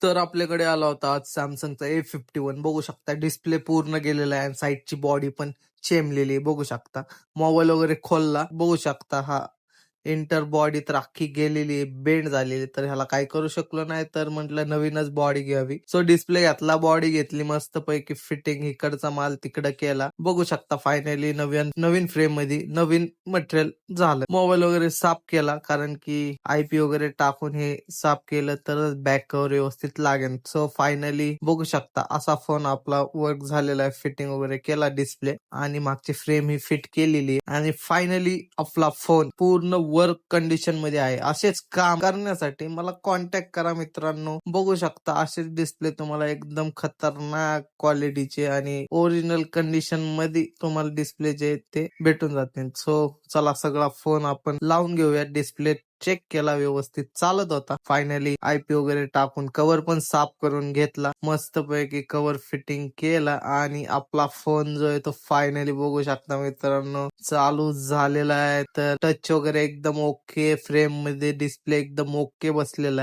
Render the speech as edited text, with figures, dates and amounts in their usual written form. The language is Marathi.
तर आपल्याकडे आला होता आज सॅमसंगचा A51 बघू शकता. डिस्प्ले पूर्ण गेलेला आहे आणि साईडची बॉडी पण चेमलेली आहे बघू शकता. मोबाईल वगैरे खोलला बघू शकता. हा इंटर बॉडी तर अख्खी गेलेली आहे, बेंड झालेली. तर ह्याला काही करू शकलो नाही, तर म्हटलं नवीनच बॉडी घ्यावी. सो डिस्प्ले घेतला, बॉडी घेतली, मस्तपैकी फिटिंग इकडचा माल तिकडं केला. बघू शकता फायनली नवीन फ्रेम मध्ये नवीन मटेरियल झालं. मोबाईल वगैरे साफ केला, कारण की IP वगैरे टाकून हे साफ केलं तरच बॅक कव्हर व्यवस्थित लागेल. सो फायनली बघू शकता असा फोन आपला वर्क झालेला आहे. फिटिंग वगैरे केला डिस्प्ले आणि मागची फ्रेम ही फिट केलेली आहे आणि फायनली आपला फोन पूर्ण वर्क कंडिशन मध्ये आहे. असेच काम करण्यासाठी मला कॉन्टॅक्ट करा मित्रांनो. बघू शकता असेच डिस्प्ले तुम्हाला एकदम खतरनाक क्वालिटीचे आणि ओरिजिनल कंडिशन मध्ये तुम्हाला डिस्प्ले जे ते भेटून जातील. सो चला सगळा फोन आपण लावून घेऊया. डिस्प्ले चेक केला, व्यवस्थित चालत होता. फायनली IP वगैरे टाकून कव्हर पण साफ करून घेतला. मस्तपैकी कव्हर फिटिंग केला आणि आपला फोन जो आहे तो फायनली बघू शकता मित्रांनो चालू झालेला आहे. तर टच वगैरे एकदम ओके, फ्रेम मध्ये डिस्प्ले एकदम ओके बसलेला आहे.